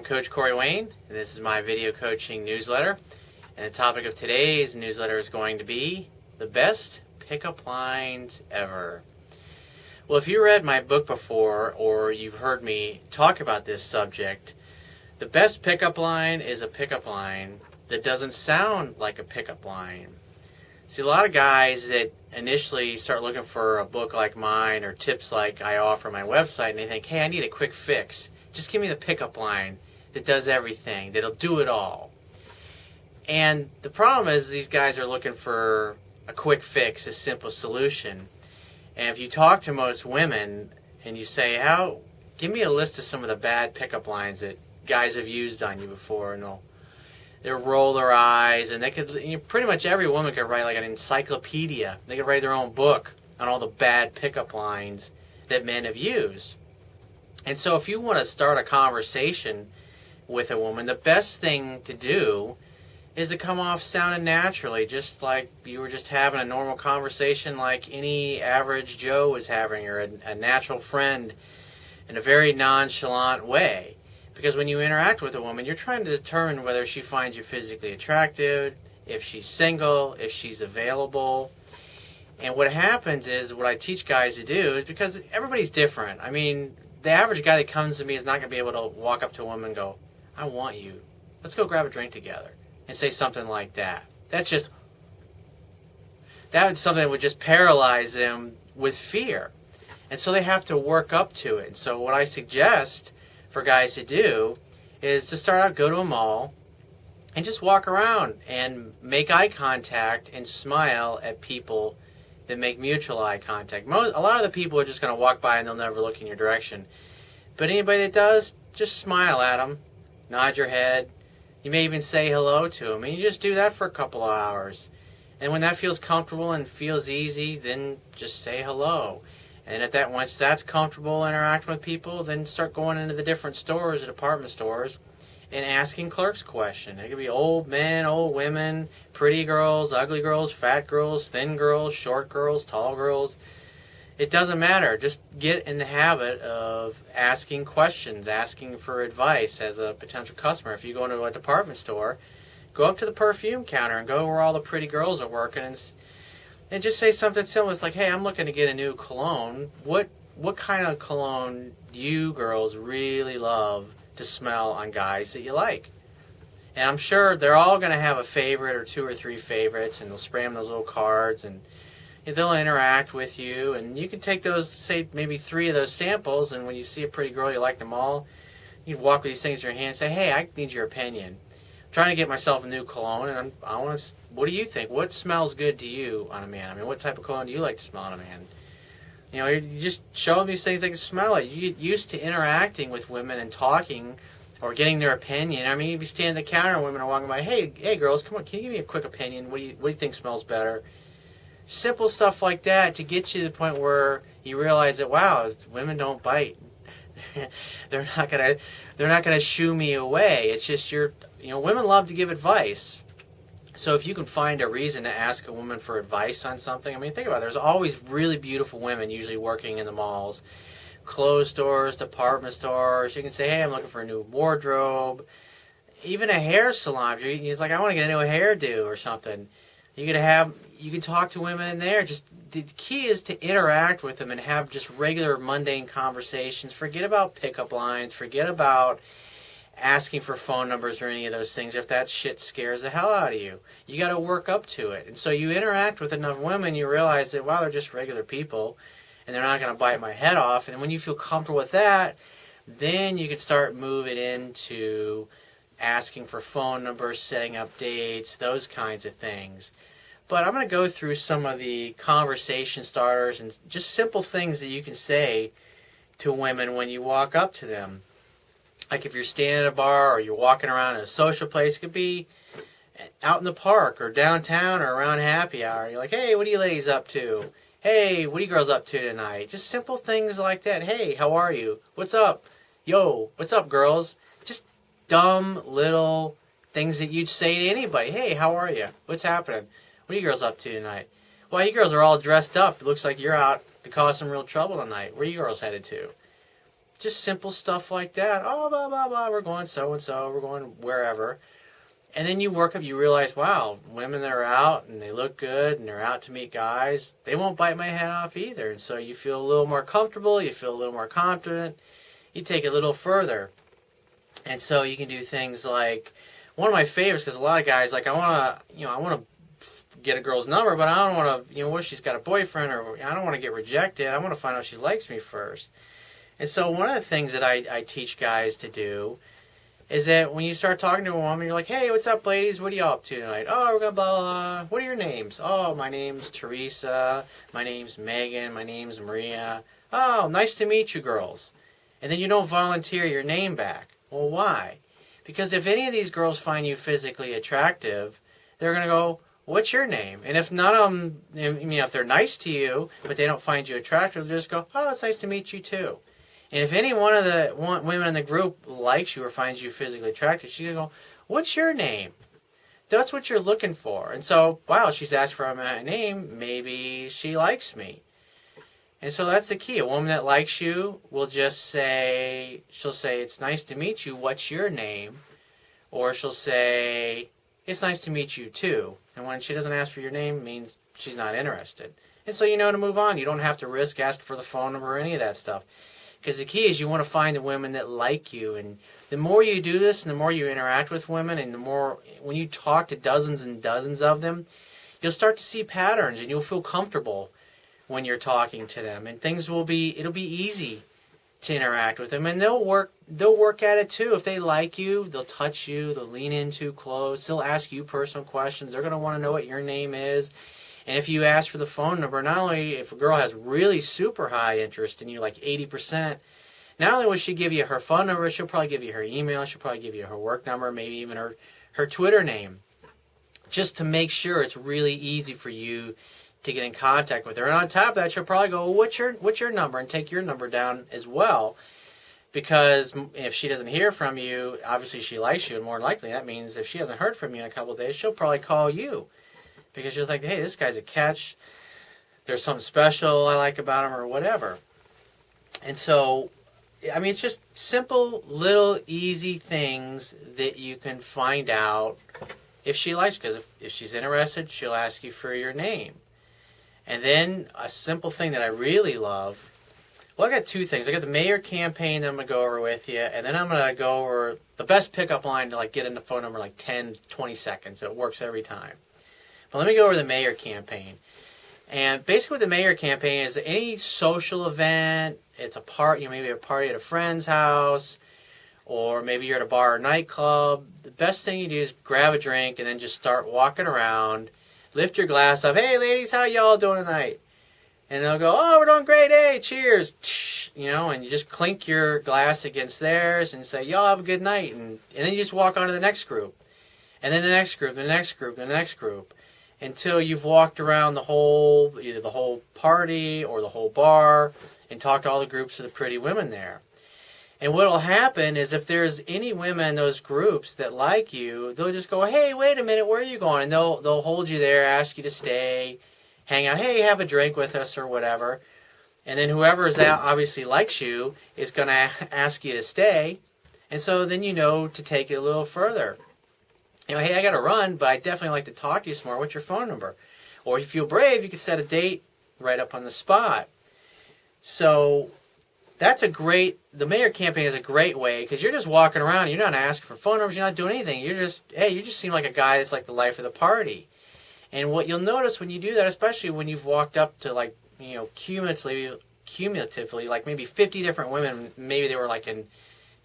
Coach Corey Wayne, and this is my video coaching newsletter. And the topic of today's newsletter is going to be the best pickup lines ever. Well, if you read my book before or you've heard me talk about this subject, the best pickup line is a pickup line that doesn't sound like a pickup line. See, a lot of guys that initially start looking for a book like mine or tips like I offer on my website, and they think, hey, I need a quick fix. Just give me the pickup line that does everything, that'll do it all. And the problem is these guys are looking for a quick fix, a simple solution. And if you talk to most women and you say, give me a list of some of the bad pickup lines that guys have used on you before, and they'll roll their eyes, and they could, pretty much every woman could write like an encyclopedia. They could write their own book on all the bad pickup lines that men have used. And so if you want to start a conversation with a woman, the best thing to do is to come off sounding naturally, just like you were just having a normal conversation like any average Joe was having, or a natural friend, in a very nonchalant way. Because when you interact with a woman, you're trying to determine whether she finds you physically attractive, if she's single, if she's available. And what happens is, what I teach guys to do is, because everybody's different. I mean, the average guy that comes to me is not going to be able to walk up to a woman and go, I want you. Let's go grab a drink together. And say something like that. That's something that would just paralyze them with fear. And so they have to work up to it. And so what I suggest for guys to do is to start out, go to a mall, and just walk around and make eye contact and smile at people that make mutual eye contact. A lot of the people are just going to walk by and they'll never look in your direction. But anybody that does, just smile at them, nod your head. You may even say hello to them. And you just do that for a couple of hours. And when that feels comfortable and feels easy, then just say hello. And once that's comfortable interacting with people, then start going into the different stores, the department stores, and asking clerks questions. It could be old men, old women, pretty girls, ugly girls, fat girls, thin girls, short girls, tall girls. It doesn't matter. Just get in the habit of asking questions, asking for advice as a potential customer. If you go into a department store, go up to the perfume counter and go where all the pretty girls are working and just say something simple. It's like, hey, I'm looking to get a new cologne. What kind of cologne do you girls really love to smell on guys that you like? And I'm sure they're all going to have a favorite or two or three favorites, and they'll spray them those little cards, and they'll interact with you. And you can take those, say maybe 3 of those samples, and when you see a pretty girl, you like them all, you can walk with these things in your hand and say, hey, I need your opinion. I'm trying to get myself a new cologne, and I want to. What do you think? What smells good to you on a man? I mean, what type of cologne do you like to smell on a man? You just show them these things, they can smell it. You get used to interacting with women and talking or getting their opinion. I mean, you'd be standing at the counter and women are walking by, hey girls, come on, can you give me a quick opinion? What do you think smells better? Simple stuff like that to get you to the point where you realize that, wow, women don't bite. They're not gonna shoo me away. It's just women love to give advice. So if you can find a reason to ask a woman for advice on something, I mean, think about it. There's always really beautiful women usually working in the malls, clothes stores, department stores. You can say, hey, I'm looking for a new wardrobe. Even a hair salon. He's like, I want to get a new hairdo or something. You can talk to women in there. Just the key is to interact with them and have just regular mundane conversations. Forget about pickup lines. Forget about asking for phone numbers or any of those things if that shit scares the hell out of you. You got to work up to it. And so you interact with enough women, you realize that, wow, they're just regular people and they're not going to bite my head off. And when you feel comfortable with that, then you can start moving into asking for phone numbers, setting up dates, those kinds of things. But I'm going to go through some of the conversation starters and just simple things that you can say to women when you walk up to them. Like if you're standing at a bar or you're walking around in a social place, it could be out in the park or downtown or around happy hour. You're like, hey, what are you ladies up to? Hey, what are you girls up to tonight? Just simple things like that. Hey, how are you? What's up? Yo, what's up, girls? Just dumb little things that you'd say to anybody. Hey, how are you? What's happening? What are you girls up to tonight? Well, you girls are all dressed up. It looks like you're out to cause some real trouble tonight. Where are you girls headed to? Just simple stuff like that. Oh, blah, blah, blah, we're going so-and-so, we're going wherever. And then you work up, you realize, wow, women that are out and they look good and they're out to meet guys, they won't bite my head off either. And so you feel a little more comfortable, you feel a little more confident, you take it a little further. And so you can do things like, one of my favorites, because a lot of guys, like, I want to get a girl's number, but I don't want to, what if she's got a boyfriend, or I don't want to get rejected. I want to find out if she likes me first. And so one of the things that I teach guys to do is that when you start talking to a woman, you're like, hey, what's up, ladies? What are y'all up to tonight? Oh, we're going to blah, blah, blah. What are your names? Oh, my name's Teresa. My name's Megan. My name's Maria. Oh, nice to meet you, girls. And then you don't volunteer your name back. Well, why? Because if any of these girls find you physically attractive, they're going to go, what's your name? And if none of them, if they're nice to you, but they don't find you attractive, they'll just go, oh, it's nice to meet you too. And if any one of the women in the group likes you or finds you physically attractive, she's going to go, what's your name? That's what you're looking for. And so, wow, she's asked for my name. Maybe she likes me. And so that's the key. A woman that likes you will just say, she'll say, it's nice to meet you. What's your name? Or she'll say, it's nice to meet you too. And when she doesn't ask for your name, it means she's not interested. And so you know to move on. You don't have to risk asking for the phone number or any of that stuff. Because the key is you want to find the women that like you. And the more you do this and the more you interact with women and the more, when you talk to dozens and dozens of them, you'll start to see patterns and you'll feel comfortable when you're talking to them. And it'll be easy to interact with them. And they'll work at it too. If they like you, they'll touch you, they'll lean in too close, they'll ask you personal questions. They're going to want to know what your name is. And if you ask for the phone number, not only if a girl has really super high interest in you, like 80%, not only will she give you her phone number, she'll probably give you her email, she'll probably give you her work number, maybe even her Twitter name, just to make sure it's really easy for you to get in contact with her. And on top of that, she'll probably go, well, what's your number? And take your number down as well. Because if she doesn't hear from you, obviously she likes you, and more likely that means if she hasn't heard from you in a couple of days, she'll probably call you. Because you're like, hey, this guy's a catch. There's something special I like about him or whatever. And so, I mean, it's just simple, little, easy things that you can find out if she likes. Because if she's interested, she'll ask you for your name. And then a simple thing that I really love, well, I got two things. I got the mayor campaign that I'm going to go over with you. And then I'm going to go over the best pickup line to like get in the phone number like 10, 20 seconds. It works every time. But let me go over the mayor campaign. And basically what the mayor campaign is, any social event, it's a party, maybe a party at a friend's house, or maybe you're at a bar or nightclub. The best thing you do is grab a drink and then just start walking around, lift your glass up, hey ladies, how y'all doing tonight? And they'll go, oh, we're doing great, hey, cheers, and you just clink your glass against theirs and say, y'all have a good night. And then you just walk on to the next group. And then the next group, the next group, the next group. Until you've walked around either the whole party or the whole bar and talked to all the groups of the pretty women there. And what will happen is if there's any women in those groups that like you, they'll just go, hey, wait a minute, where are you going? And they'll hold you there, ask you to stay, hang out, hey, have a drink with us or whatever. And then whoever is out obviously likes you is going to ask you to stay. And so then you know to take it a little further. Hey, I got to run, but I definitely like to talk to you some more. What's your phone number? Or if you feel brave, you can set a date right up on the spot. So the mayor campaign is a great way because you're just walking around. You're not asking for phone numbers. You're not doing anything. You just seem like a guy that's like the life of the party. And what you'll notice when you do that, especially when you've walked up to like, cumulatively, like maybe 50 different women, maybe they were like in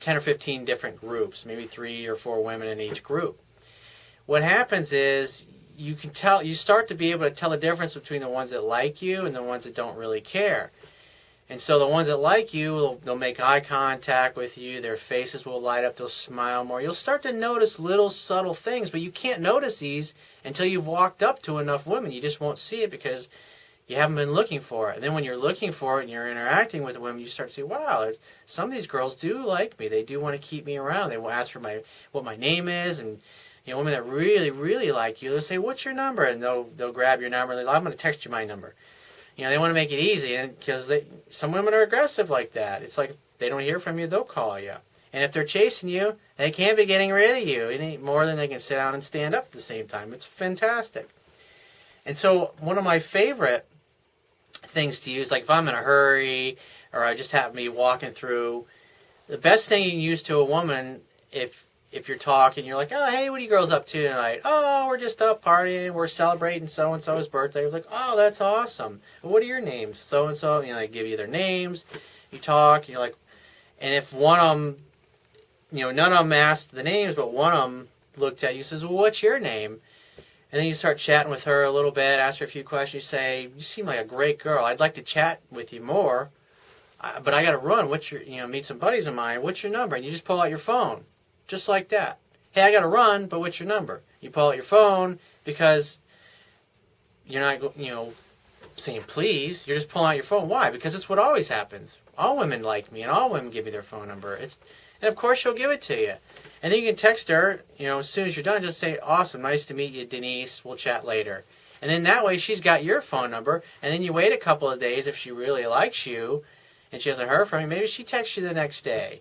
10 or 15 different groups, maybe 3 or 4 women in each group. What happens is you start to be able to tell the difference between the ones that like you and the ones that don't really care. And so the ones that like you, they'll make eye contact with you, their faces will light up, they'll smile more. You'll start to notice little subtle things, but you can't notice these until you've walked up to enough women. You just won't see it because you haven't been looking for it. And then when you're looking for it and you're interacting with the women, you start to see, wow, some of these girls do like me. They do want to keep me around. They will ask for what my name is, and women that really, really like you, they'll say, what's your number? And they'll grab your number. I'm going to text you my number. They want to make it easy, and because some women are aggressive like that. It's like, they don't hear from you, they'll call you. And if they're chasing you, they can't be getting rid of you any more than they can sit down and stand up at the same time. It's fantastic. And so one of my favorite things to use, like if I'm in a hurry or I just happen to be walking through, the best thing you can use to a woman, if you're talking, you're like, oh, hey, what are you girls up to tonight? Oh, we're just up partying. We're celebrating so-and-so's birthday. You're like, oh, that's awesome. What are your names? So-and-so. You know, they give you their names. You talk. And you're like, and if one of them, you know, none of them asked the names, but one of them looked at you and says, well, what's your name? And then you start chatting with her a little bit, ask her a few questions. You say, you seem like a great girl. I'd like to chat with you more, but I got to run. What's your, you know, meet some buddies of mine. What's your number? And you just pull out your phone. Just like that. Hey, I got to run, but what's your number? You pull out your phone because you're not, you know, saying please. You're just pulling out your phone. Why? Because it's what always happens. All women like me, and all women give me their phone number. And of course, she'll give it to you. And then you can text her, you know, as soon as you're done, just say, awesome, nice to meet you, Denise. We'll chat later. And then that way, she's got your phone number. And then you wait a couple of days if she really likes you and she hasn't heard from you. Maybe she texts you the next day.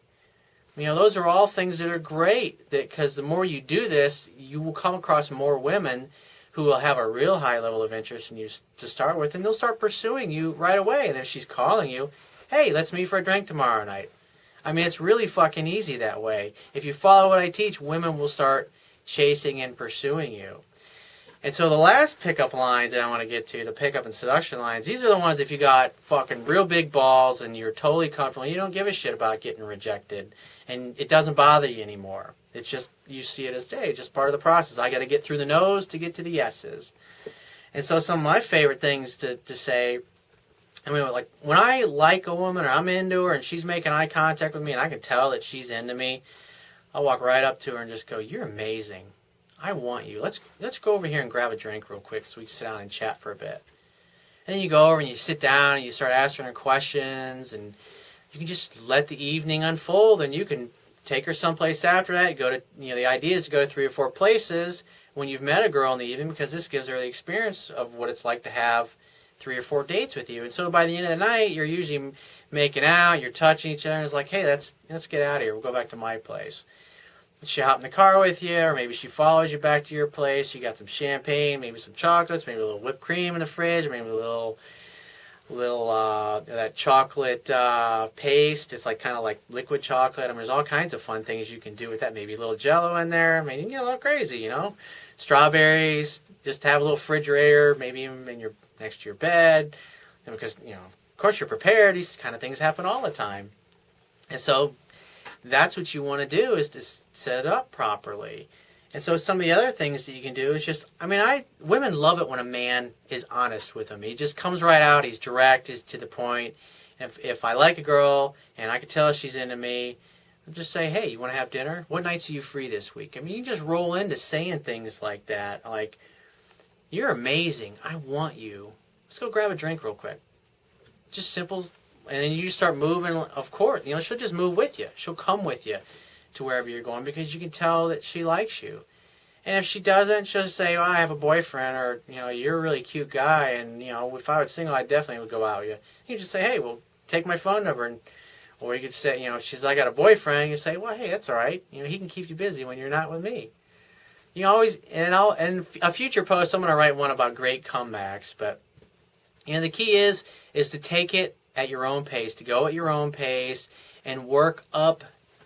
You know, those are all things that are great, because the more you do this, you will come across more women who will have a real high level of interest in you to start with, and they'll start pursuing you right away. And if she's calling you, hey, let's meet for a drink tomorrow night. I mean, it's really fucking easy that way. If you follow what I teach, women will start chasing and pursuing you. And so the last pickup lines that I want to get to, the pickup and seduction lines, these are the ones if you got fucking real big balls and you're totally comfortable, you don't give a shit about getting rejected, and it doesn't bother you anymore. It's just, you see it as, hey, just part of the process. I got to get through the no's to get to the yeses. And so some of my favorite things to say, I mean, like when I like a woman or I'm into her and she's making eye contact with me and I can tell that she's into me, I'll walk right up to her and just go, you're amazing. I want you. Let's go over here and grab a drink real quick so we can sit down and chat for a bit. And then you go over and you sit down and you start asking her questions, and you can just let the evening unfold, and you can take her someplace after that. Go to, you know, the idea is to go to 3 or 4 places when you've met a girl in the evening, because this gives her the experience of what it's like to have 3 or 4 dates with you. And so by the end of the night, you're usually making out, you're touching each other, and it's like, hey, let's get out of here. We'll go back to my place. She hop in the car with you, or maybe she follows you back to your place. You got some champagne, maybe some chocolates, maybe a little whipped cream in the fridge, maybe a little that chocolate paste. It's like kind of like liquid chocolate. I mean, there's all kinds of fun things you can do with that. Maybe a little Jello in there. I mean, you can get a little crazy, you know. Strawberries. Just have a little refrigerator, maybe even next to your bed, and because, you know, of course you're prepared. These kind of things happen all the time, and so that's what you want to do, is to set it up properly. And so some of the other things that you can do is just, I mean, women love it when a man is honest with them. He just comes right out. He's direct. He's to the point. If I like a girl and I can tell she's into me, I'll just say, hey, you want to have dinner? What nights are you free this week? I mean, you can just roll into saying things like that. Like, you're amazing. I want you. Let's go grab a drink real quick. Just simple. And then you start moving, of course. You know, she'll just move with you. She'll come with you to wherever you're going, because you can tell that she likes you. And if she doesn't, she'll just say, well, I have a boyfriend, or, you know, you're a really cute guy, and, you know, if I was single, I definitely would go out with you. You just say, hey, well, take my phone number. Or you could say, you know, if she's like, I got a boyfriend, you say, well, hey, that's all right. You know, he can keep you busy when you're not with me. You always, and a future post, I'm going to write one about great comebacks, but, you know, the key is to take it at your own pace, to go at your own pace and work up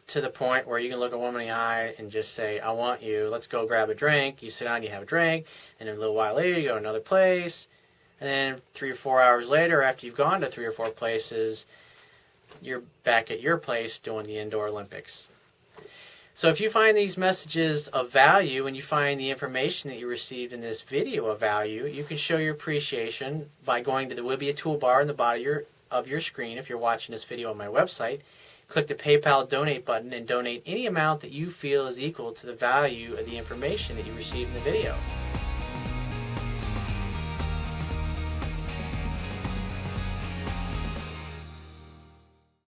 to the point where you can look a woman in the eye and just say, I want you, let's go grab a drink. You sit down, you have a drink, and then a little while later you go to another place, and then 3 or 4 hours later, after you've gone to 3 or 4 places, you're back at your place doing the indoor Olympics. So if you find these messages of value and you find the information that you received in this video of value, you can show your appreciation by going to the Wibia toolbar in the bottom of your screen if you're watching this video on my website. Click the PayPal donate button and donate any amount that you feel is equal to the value of the information that you received in the video.